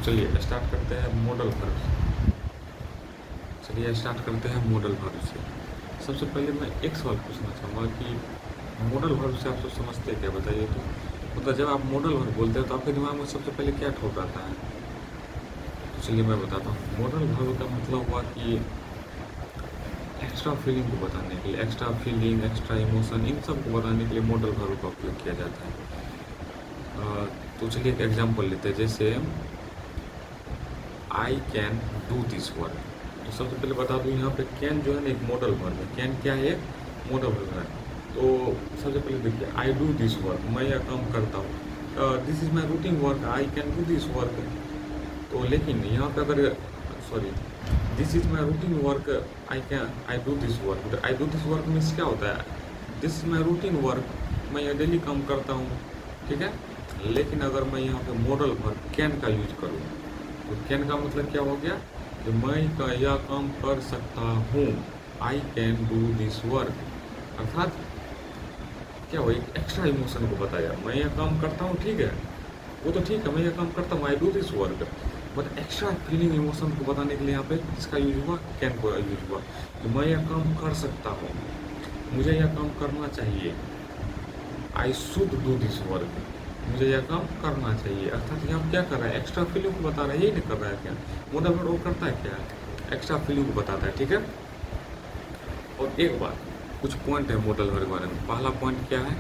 चलिए स्टार्ट करते हैं मॉडल वर्ब। चलिए स्टार्ट करते हैं मॉडल वर्ब से। सबसे पहले मैं एक सवाल पूछना चाहूँगा कि मॉडल वर्ब से आप सब समझते क्या, बताइए तो। मतलब जब आप मॉडल वर्ब बोलते हैं तो आपके दिमाग में सबसे पहले क्या ठोक आता है? तो चलिए मैं बताता हूँ। मॉडल वर्ब का मतलब हुआ कि एक्स्ट्रा फीलिंग को बताने के लिए, एक्स्ट्रा फीलिंग, एक्स्ट्रा इमोशन, इन सब को बताने के लिए मॉडल वर्ब का उपयोग किया जाता है। तो चलिए एक एग्जाम्पल लेते हैं, जैसे I can do this work. तो सबसे पहले बता दूँ, यहाँ पे कैन जो है ना एक मॉडल वर्ब है। कैन क्या है? मॉडल वर्ब है। तो सबसे पहले देखिए, आई डू दिस वर्क, मैं यह काम करता हूँ। This is my routine work, I can do this work. तो लेकिन यहाँ पे अगर sorry, this is my routine work, I do this work. I do this work means क्या होता है? This is my routine work, मैं यह डेली काम करता हूँ, ठीक है। लेकिन अगर मैं यहाँ पे मॉडल वर्ब कैन का यूज करूँ तो कैन का मतलब क्या हो गया कि मैं यह काम कर सकता हूँ, आई कैन डू दिस वर्क। अर्थात क्या हो, एक एक्स्ट्रा इमोशन को बताया, मैं यह काम करता हूँ, ठीक है, वो तो ठीक है, मैं यह काम करता हूँ, I do this work, but extra feeling emotion को बताने के लिए यहाँ पे किसका यूज हुआ? कैन को यूज हुआ कि मैं यह काम कर सकता हूँ, मुझे यह काम करना चाहिए, I should do this work, मुझे यह काम करना चाहिए। अर्थात यहाँ क्या कर रहा है? एक्स्ट्रा फीलिंग को बता रहा है, यही नहीं कर रहा है क्या? मॉडल वर्ब वो करता है क्या? एक्स्ट्रा फीलिंग को बताता है, ठीक है। और एक बात, कुछ पॉइंट है मॉडल वर्ब के बारे में। पहला पॉइंट क्या है?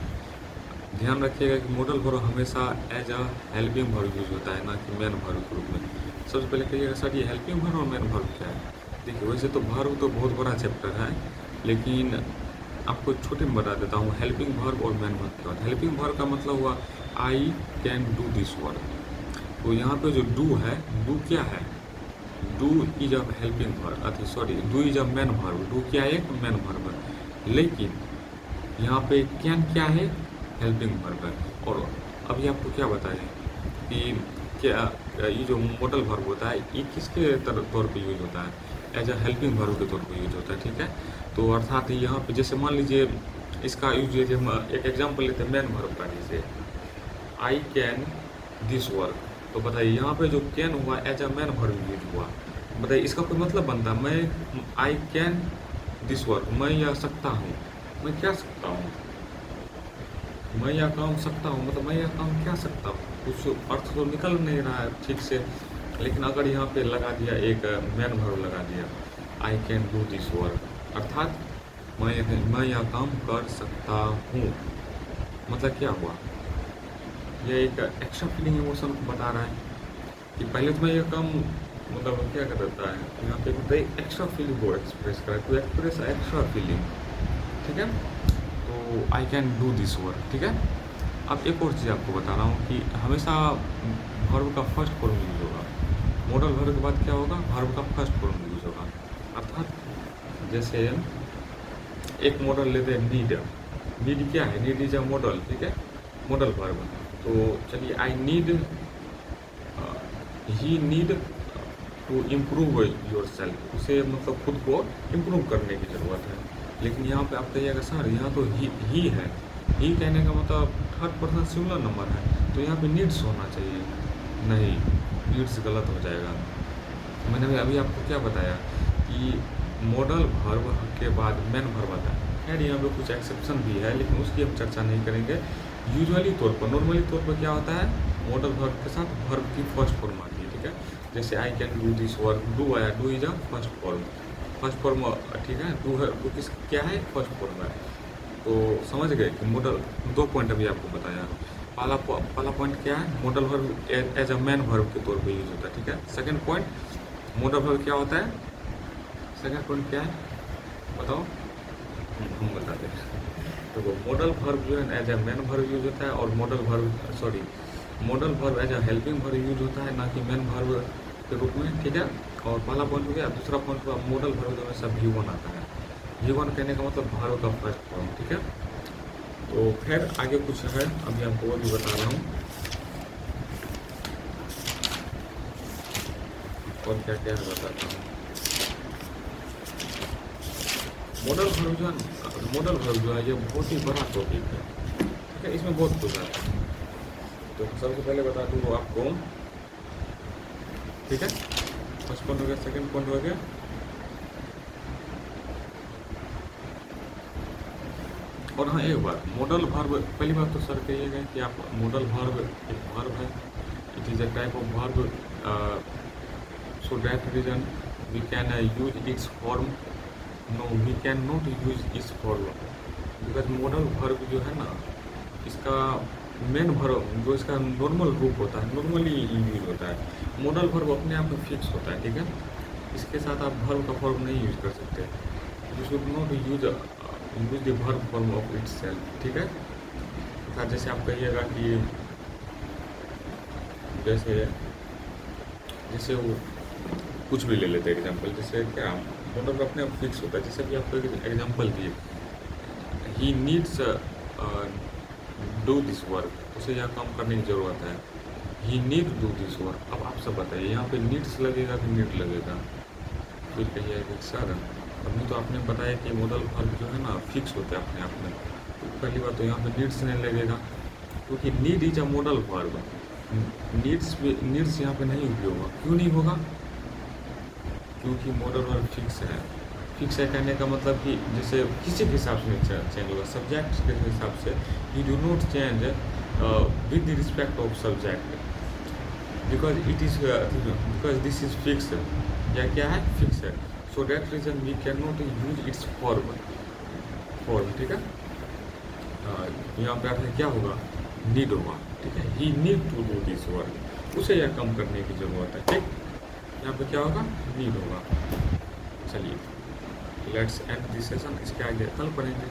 ध्यान रखिएगा कि मॉडल वर्ब हमेशा as a helping verb use होता है, ना कि मेन वर्ब के रूप में। सबसे पहले कहिएगा सर ये हेल्पिंग वर्ब और मेन वर्ब क्या है? देखिए वैसे तो वर्ब तो बहुत बड़ा चैप्टर है, लेकिन आपको छोटे में बता देता हूँ हेल्पिंग वर्ब और मेन वर्ब क्या होता है। हेल्पिंग वर्ब का मतलब हुआ I can do this work. तो यहाँ पे जो डू है, डू क्या है? Do is a helping verb, अथी sorry, do is a main verb. Do क्या है? एक मेन वर्ब है। लेकिन यहाँ पे कैन क्या है? हेल्पिंग वर्ब है। और अभी आपको क्या बताएं कि क्या ये जो मॉडल वर्ब होता है ये किसके तौर पे यूज होता है? एज अ हेल्पिंग वर्ब के तौर पे यूज होता है, ठीक है। तो अर्थात यहाँ पे जैसे मान लीजिए इसका यूज, जैसे हम एक एग्जांपल लेते हैं मेन वर्ब का, जैसे आई कैन दिस वर्क। तो बताइए यहाँ पे जो कैन हुआ as a main verb use हुआ, बताइए इसका कोई मतलब बनता है? मैं आई कैन दिस वर्क, मैं यह सकता हूँ, मैं क्या सकता हूँ? मैं यह काम सकता हूँ मतलब मैं यह काम क्या सकता हूँ? कुछ अर्थ तो निकल नहीं रहा है ठीक से। लेकिन अगर यहाँ पे लगा दिया एक मेन वर्ब लगा दिया, आई कैन डू दिस वर्क, अर्थात मैं यह काम कर सकता हूँ, मतलब क्या हुआ? यह एक एक्स्ट्रा फीलिंग इमोशन को बता रहा है कि पहले तो मैं यह काम, मतलब क्या कर देता है यहाँ पे, मतलब एक्स्ट्रा फीलिंग को एक्सप्रेस करा, टू एक्सप्रेस एक्स्ट्रा फीलिंग, ठीक है। तो आई कैन डू दिस वर्क, ठीक है। अब एक और चीज़ आपको बता रहा हूँ कि हमेशा वर्ब का फर्स्ट फॉर्म यूज होगा। मॉडल वर्ब के बाद क्या होगा? वर्ब का फर्स्ट फॉर्म यूज होगा। अर्थात जैसे एक मॉडल लेते हैं नीड। नीड क्या है? नीड इज अ मॉडल, ठीक है, मॉडल वर्ब। तो चलिए I need, he need to improve yourself, उसे मतलब खुद को इम्प्रूव करने की ज़रूरत है। लेकिन यहाँ पे आप कहिएगा सर यहाँ तो ही है, ही कहने का मतलब थर्ड पर्सन सिंगुलर नंबर है, तो यहाँ पे नीड्स होना चाहिए। नहीं, नीड्स गलत हो जाएगा। मैंने अभी आपको क्या बताया कि मॉडल वर्ब के बाद मेन वर्ब आता है। खैर यहाँ पे कुछ एक्सेप्शन भी है, लेकिन उसकी हम चर्चा नहीं करेंगे। यूजुअली तौर पर, नॉर्मली तौर पर क्या होता है? मॉडल वर्ब के साथ वर्ब की फर्स्ट फॉर्म आती है, ठीक है। जैसे I can do this work, do आया, do is a first form, first form, ठीक है। डू है, डू किस क्या है? फर्स्ट फॉर्म है। तो समझ गए कि मॉडल, दो पॉइंट अभी आपको बताया। पहला पॉइंट क्या है? Model verb as a main verb के तौर पे यूज होता है, ठीक है। सेकंड पॉइंट, मॉडल वर्ब क्या होता है? सेकंड पॉइंट क्या है बताओ? हम बताते हैं। तो मॉडल वर्ब जो है as a main verb use होता है, और model verb sorry, model verb as a helping verb use होता है, ना कि मैन वर्ब के रूप में, ठीक है। और पहला पॉइंट हो गया। दूसरा पॉइंट हुआ मॉडल वर्ब जो हमेशा V1 आता है। V1 कहने का मतलब वर्ब का फर्स्ट फॉर्म, ठीक है। तो खैर आगे कुछ है, अभी आपको वो भी बता रहा हूँ, और क्या क्या है बताता हूँ। मॉडल वर्ब जो है, मॉडल वर्ब जो है ये बहुत ही बड़ा टॉपिक है, ठीक है, इसमें बहुत कुछ आता है। तो सबसे पहले बता दूँ आपको ठीक है, फर्स्ट पॉइंट हो गया। सेकंड पॉइंट हो गया, और हाँ एक बात, मॉडल वर्ब, पहली बात तो सर कहिएगा कि आप मॉडल वर्ब एक वर्ब है, it is a type of verb, so that reason we can use its form, no we can not use its form, because modal verb जो है ना, इसका मेन वर्ब जो इसका नॉर्मल रूप होता है, नॉर्मली यूज होता है। मॉडल वर्ब अपने आप में फिक्स होता है, ठीक है, इसके साथ आप वर्ब का फॉर्म नहीं यूज कर सकते। You should not use the verb form of its self, ठीक है। अर्थात जैसे आप कहिएगा कि जैसे जैसे वो कुछ भी ले लेते हैं एग्जाम्पल, जैसे क्या मॉडल अपने आप फिक्स होता है। जैसे भी आपको एग्जाम्पल दिए, he needs do this work, उसे यह काम करने की ज़रूरत है, he need do this work. अब आप सब बताइए, यहाँ पे नीड्स लगेगा कि नीड लगेगा? फिर कहिए कि सर अभी तो आपने बताया कि मॉडल वर्क जो है ना फिक्स होता है अपने आप में, तो पहली बात तो यहाँ पे नीड्स नहीं लगेगा, क्योंकि need is a modal verb. Needs यहाँ पे नहीं उपयोग होगा। क्यों नहीं होगा? क्योंकि मॉडल वर्ब फिक्स है। फिक्स है कहने का मतलब कि जैसे किसी के हिसाब से चेंज होगा, सब्जेक्ट के हिसाब से। You do not change with the respect of subject, because it is because this is fix, या क्या है, फिक्स है। So that reason we can not use its form, ठीक है। यहाँ पे आपने क्या होगा, नीड होगा, ठीक है। He need to do this work, उसे यह कम करने की ज़रूरत है, ठीक। यहाँ पे क्या होगा, नीड होगा। चलिए लेट्स एंड दिस सेशन, इसके आगे कल पढ़ेंगे।